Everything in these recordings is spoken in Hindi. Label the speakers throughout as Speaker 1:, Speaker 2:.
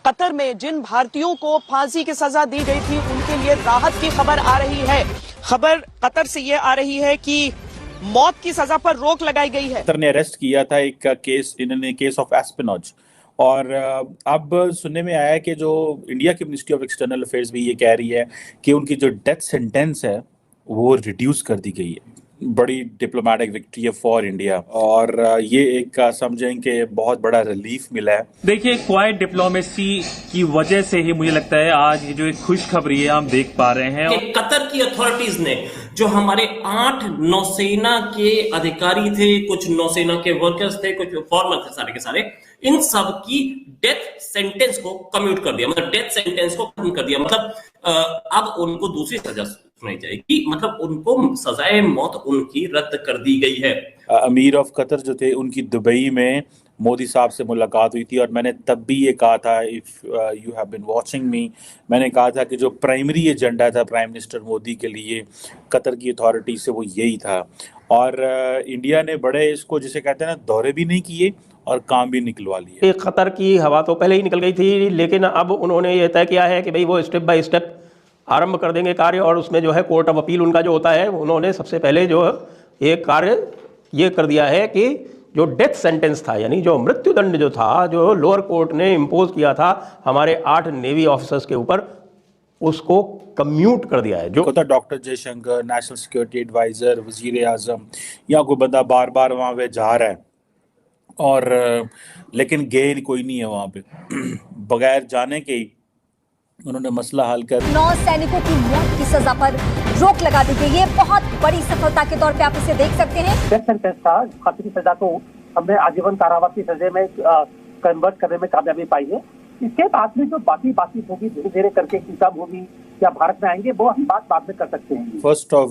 Speaker 1: कतर में जिन भारतीयों को फांसी की सजा दी गई थी उनके लिए राहत की खबर आ रही है। खबर कतर से ये आ रही है कि मौत की सजा पर रोक लगाई गई है।
Speaker 2: कतर ने अरेस्ट किया था एक केस, इन्होंने केस ऑफ एस्पिनोज। और अब सुनने में आया है कि जो इंडिया की मिनिस्ट्री ऑफ एक्सटर्नल अफेयर्स भी ये कह रही है कि उनकी जो डेथ सेंटेंस है वो रिड्यूस कर दी गई है। बड़ी डिप्लोमेटिक विक्ट्री है फॉर इंडिया, और ये एक समझें कि बहुत बड़ा रिलीफ मिला है।
Speaker 3: देखिए, क्वाइट डिप्लोमेसी की वजह से ही मुझे लगता है आज ये जो एक खुशखबरी है हम देख पा रहे हैं।
Speaker 4: कि कतर की अथॉरिटीज ने जो हमारे 8 नौसेना के अधिकारी थे, कुछ नौसेना के वर्कर्स थे, कुछ फॉर्मर थे, सारे के सारे, इन सब की डेथ सेंटेंस को कम्यूट कर दिया, मतलब डेथ सेंटेंस को खत्म कर दिया। मतलब अब उनको दूसरी सजा सुनाई जाएगी, मतलब उनको सजाए मौत उनकी रद्द कर दी गई है।
Speaker 2: अमीर ऑफ कतर जो थे उनकी दुबई में मोदी साहब से मुलाकात हुई थी, और मैंने तब भी ये कहा था, if you have been watching me, मैंने कहा था कि जो प्राइमरी एजेंडा था प्राइम मिनिस्टर मोदी के लिए कतर की अथॉरिटी से वो यही था। और इंडिया ने बड़े इसको जिसे कहते हैं ना, दौरे भी नहीं किए और काम भी निकलवा लिए।
Speaker 5: कतर की हवा तो पहले ही निकल गई थी, लेकिन अब उन्होंने ये तय किया है कि भाई वो स्टेप बाय स्टेप आरंभ कर देंगे कार्य, और उसमें जो है कोर्ट ऑफ अपील उनका जो होता है, उन्होंने सबसे पहले जो एक कार्य ये कर दिया है कि जो डेथ सेंटेंस था, यानी जो मृत्युदंड जो था, जो लोअर कोर्ट ने इम्पोज किया था हमारे 8 नेवी ऑफिसर्स के ऊपर, उसको कम्यूट कर दिया है। जो
Speaker 2: होता doctor Jaishankar, national security adviser, वजीर आजम, या कोई बंदा बार बार वहाँ पे जा रहा है और लेकिन गए कोई नहीं है वहाँ पे बगैर जाने के ही उन्होंने मसला हल कर।
Speaker 6: 9 सैनिकों की मौत की सजा पर रोक लगा दी गई। ये बहुत बड़ी सफलता के तौर पे आप इसे देख सकते हैं।
Speaker 7: डेथ सेंटेंस था, फांसी की सजा को हमने आजीवन कारावास की सजा में कन्वर्ट करने में कामयाबी पाई है। इसके बाद में जो बाकी बातचीत होगी, धीरे धीरे करके किताब होगी या भारत में आएंगे, वो हम बात बाद में कर सकते हैं।
Speaker 2: फर्स्ट ऑफ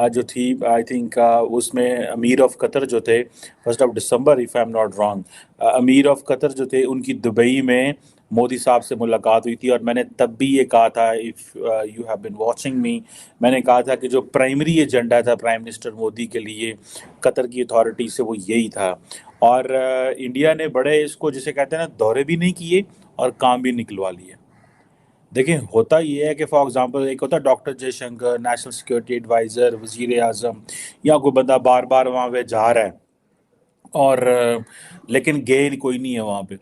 Speaker 2: जो थी, आई थिंक उसमें अमीर ऑफ कतर जो थे, 1 दिसंबर if I am not wrong, amir of Qatar जो थे उनकी दुबई में मोदी साहब से मुलाकात हुई थी, और मैंने तब भी ये कहा था, if you have been watching me, मैंने कहा था कि जो प्राइमरी एजेंडा था प्राइम मिनिस्टर मोदी के लिए कतर की अथॉरिटी से वो यही था। और इंडिया ने बड़े इसको जिसे कहते हैं ना, दौरे भी नहीं किए और काम भी निकलवा लिए। देखिए, होता ये है कि फॉर एग्जांपल एक होता doctor Jaishankar, national security adviser, वजीर आजम, या कोई बंदा बार बार वहाँ पे जा रहा है और लेकिन गए कोई नहीं है वहाँ पे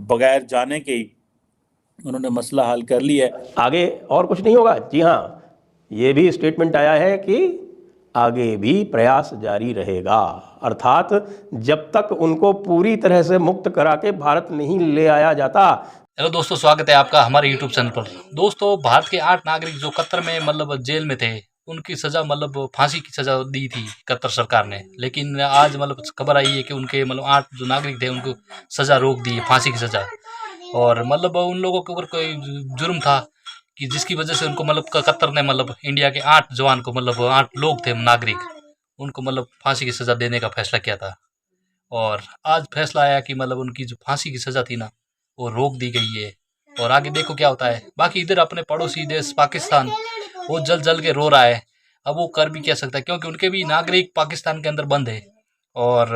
Speaker 2: बगैर जाने के ही उन्होंने मसला हल कर लिया है।
Speaker 5: आगे और कुछ नहीं होगा। जी हाँ, ये भी स्टेटमेंट आया है कि आगे भी प्रयास जारी रहेगा, अर्थात जब तक उनको पूरी तरह से मुक्त करा के भारत नहीं ले आया जाता।
Speaker 8: हेलो दोस्तों, स्वागत है आपका हमारे यूट्यूब चैनल पर। दोस्तों, भारत के 8 नागरिक जो कतर में मतलब जेल में थे, उनकी सज़ा मतलब फांसी की सज़ा दी थी कतर सरकार ने, लेकिन आज मतलब खबर आई है कि उनके मतलब 8 जो नागरिक थे उनको सज़ा रोक दी है, फांसी की सज़ा। और मतलब उन लोगों के ऊपर कोई जुर्म था कि जिसकी वजह से उनको मतलब कतर ने मतलब इंडिया के 8 जवान को, मतलब 8 लोग थे नागरिक, उनको मतलब फांसी की सज़ा देने का फैसला किया था। और आज फैसला आया कि मतलब उनकी जो फांसी की सज़ा थी ना, वो रोक दी गई है। और आगे देखो क्या होता है। बाकी इधर अपने पड़ोसी देश पाकिस्तान, वो जल जल के रो रहा है। अब वो कर भी क्या सकता है, क्योंकि उनके भी नागरिक पाकिस्तान के अंदर बंद है, और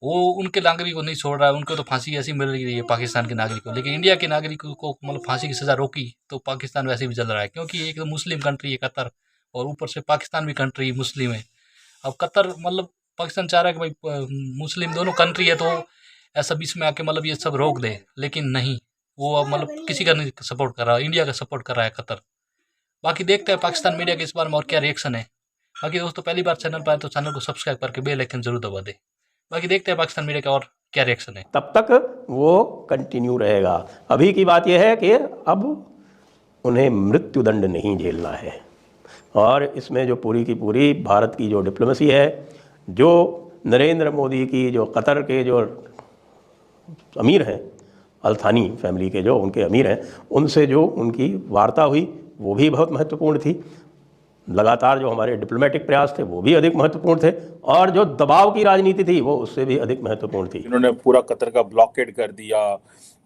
Speaker 8: वो उनके नागरिक को नहीं छोड़ रहा है। उनको तो फांसी ऐसी मिल रही है पाकिस्तान के नागरिक को, लेकिन इंडिया के नागरिकों को मतलब फांसी की सज़ा रोकी तो पाकिस्तान वैसे भी जल रहा है, क्योंकि एक तो मुस्लिम कंट्री है कतर, और ऊपर से पाकिस्तान भी कंट्री मुस्लिम है। अब कतर मतलब पाकिस्तान चाह रहा है कि भाई मुस्लिम दोनों कंट्री है, तो ऐसा बीच में आके मतलब ये सब रोक दे, लेकिन नहीं, वो अब मतलब किसी का नहीं सपोर्ट कर रहा, इंडिया का सपोर्ट कर रहा है कतर। बाकी देखते हैं पाकिस्तान मीडिया के इस बारे में और क्या रिएक्शन है। बाकी दोस्तों, पहली बार चैनल पर आए तो चैनल को सब्सक्राइब करके बेल आइकन जरूर दबा दे। बाकी देखते हैं पाकिस्तान मीडिया का और क्या रिएक्शन है।
Speaker 5: तब तक वो कंटिन्यू रहेगा। अभी की बात यह है कि अब उन्हें मृत्युदंड नहीं झेलना है, और इसमें जो पूरी की पूरी भारत की जो डिप्लोमेसी है, जो नरेंद्र मोदी की जो कतर के जो अमीर हैं, अल-थानी फैमिली के जो उनके अमीर हैं, उनसे जो उनकी वार्ता हुई वो भी बहुत महत्वपूर्ण थी। लगातार जो हमारे डिप्लोमेटिक प्रयास थे वो भी अधिक महत्वपूर्ण थे, और जो दबाव की राजनीति थी वो उससे भी अधिक महत्वपूर्ण थी।
Speaker 2: इन्होंने पूरा कतर का ब्लॉकेड कर दिया,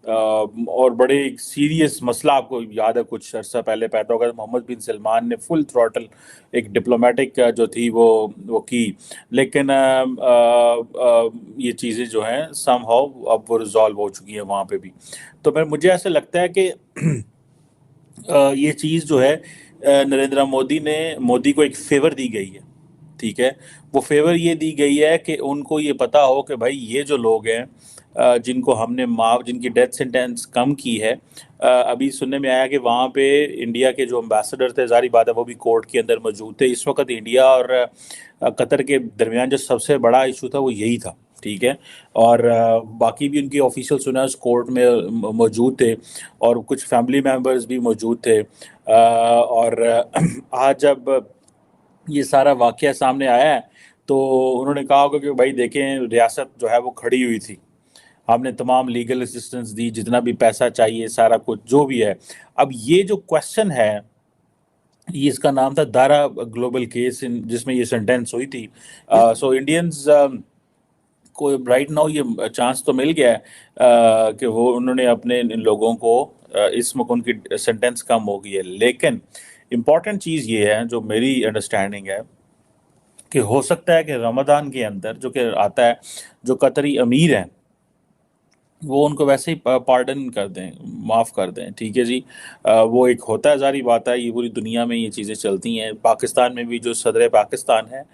Speaker 2: और बड़े सीरियस मसला आपको याद है कुछ अर्सा पहले पैदा होगा, मोहम्मद बिन सलमान ने फुल थ्रॉटल एक डिप्लोमेटिक जो थी वो की, लेकिन ये चीज़ें जो हैं समहाउ अब वो रिजॉल्व हो चुकी है वहाँ पे भी। तो मुझे ऐसा लगता है कि ये चीज़ जो है नरेंद्र मोदी को एक फेवर दी गई है, ठीक है। वो फेवर ये दी गई है कि उनको ये पता हो कि भाई ये जो लोग हैं जिनको हमने जिनकी डेथ सेंटेंस कम की है, अभी सुनने में आया कि वहाँ पे इंडिया के जो एम्बेसडर थे, जारी बात है वो भी कोर्ट के अंदर मौजूद थे। इस वक्त इंडिया और कतर के दरमियान जो सबसे बड़ा इशू था वो यही था, ठीक है। और बाकी भी उनके ऑफिशियल सुनर्स कोर्ट में मौजूद थे और कुछ फैमिली मेम्बर्स भी मौजूद थे। और आज जब ये सारा वाकया सामने आया है तो उन्होंने कहा होगा कि भाई देखें, रियासत जो है वो खड़ी हुई थी, हमने तमाम लीगल असिस्टेंस दी, जितना भी पैसा चाहिए सारा कुछ जो भी है। अब ये जो क्वेश्चन है, ये इसका नाम था दारा ग्लोबल केस, जिसमें ये सेंटेंस हुई थी। सो इंडियंस को राइट नाउ ये चांस तो मिल गया है कि वो उन्होंने अपने इन लोगों को इस मौके उनकी सेंटेंस कम हो गई है। लेकिन इम्पॉर्टेंट चीज़ ये है, जो मेरी अंडरस्टैंडिंग है, कि हो सकता है कि रमज़ान के अंदर जो कि आता है, जो कतरी अमीर हैं वो उनको वैसे ही पार्डन कर दें, माफ़ कर दें, ठीक है जी। वो एक होता है, जारी बात है, ये पूरी दुनिया में ये चीज़ें चलती हैं। पाकिस्तान में भी जो सदर पाकिस्तान है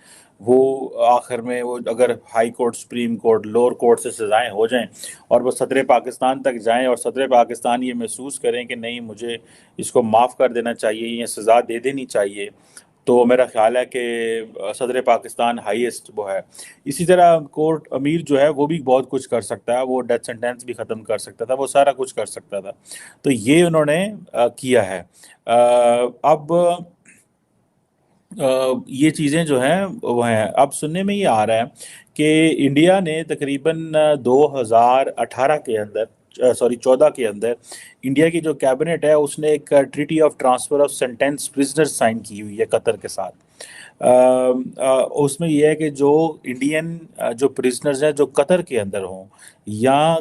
Speaker 2: वो आखिर में वो अगर high court, supreme court, lower court से सज़ाएं हो जाएं और वो सदर पाकिस्तान तक जाएं और सदर पाकिस्तान ये महसूस करें कि नहीं, मुझे इसको माफ़ कर देना चाहिए या सज़ा दे देनी चाहिए, तो मेरा ख्याल है कि सदर पाकिस्तान हाईएस्ट वो है। इसी तरह कोर्ट अमीर जो है वो भी बहुत कुछ कर सकता है, वो डेथ सेंटेंस भी ख़त्म कर सकता था, वो सारा कुछ कर सकता था। तो ये उन्होंने किया है। अब ये चीज़ें जो हैं वो हैं। अब सुनने में ये आ रहा है कि इंडिया ने तकरीबन 2018 के अंदर 14 के अंदर इंडिया की जो कैबिनेट है उसने एक treaty of transfer of sentence prisoners sign की हुई है कतर के साथ। उसमें यह है कि जो इंडियन जो प्रिजनर्स हैं जो कतर के अंदर हों या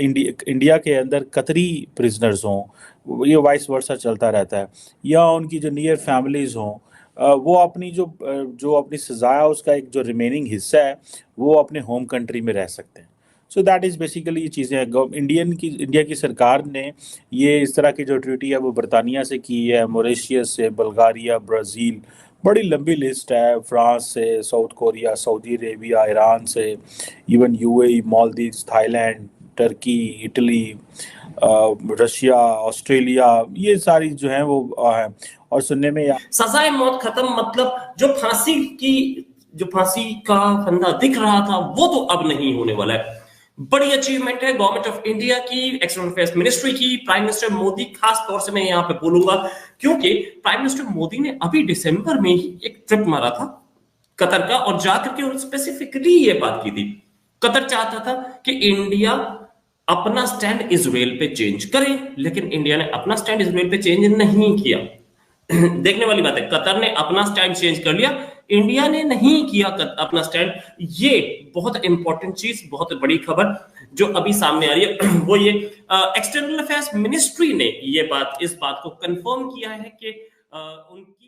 Speaker 2: इंडिया के अंदर कतरी प्रिजनर्स हों, ये वाइस वर्सा चलता रहता है, या उनकी जो नियर फैमिलीज़ हों, वो अपनी जो अपनी सज़ा है उसका एक जो रिमेनिंग हिस्सा है वो अपने होम कंट्री में रह सकते हैं। सो दैट इज़ बेसिकली ये चीज़ें इंडिया की सरकार ने ये इस तरह की जो ट्रीटी है वो बरतानिया से की है, मॉरिशस से, बुल्गारिया, ब्राज़ील, बड़ी लंबी लिस्ट है, फ्रांस से, South Korea, Saudi Arabia, Iran से, even UAE, Maldives, Thailand, Turkey, Italy, Russia, Australia, ये सारी जो हैं वो हैं। और सुनने में
Speaker 4: सजाए मौत खत्म, मतलब जो फांसी का फंदा दिख रहा था वो तो अब नहीं होने वाला है। बड़ी अचीवमेंट है गवर्नमेंट ऑफ इंडिया की, एक्सटर्नल अफेयर्स मिनिस्ट्री की, प्राइम मिनिस्टर मोदी, खास तौर से मैं यहाँ पे बोलूंगा क्योंकि प्राइम मिनिस्टर मोदी ने अभी दिसंबर में ही एक ट्रिप मारा था कतर का और जाकर के स्पेसिफिकली ये बात की थी। कतर चाहता था कि इंडिया अपना स्टैंड इजराइल पे चेंज करे, लेकिन इंडिया ने अपना स्टैंड इजराइल पे चेंज नहीं किया। देखने वाली बात है, कतर ने अपना स्टैंड चेंज कर लिया, इंडिया ने नहीं किया अपना स्टैंड। ये बहुत इंपॉर्टेंट चीज, बहुत बड़ी खबर जो अभी सामने आ रही है वो ये एक्सटर्नल अफेयर्स मिनिस्ट्री ने इस बात को कंफर्म किया है कि उनकी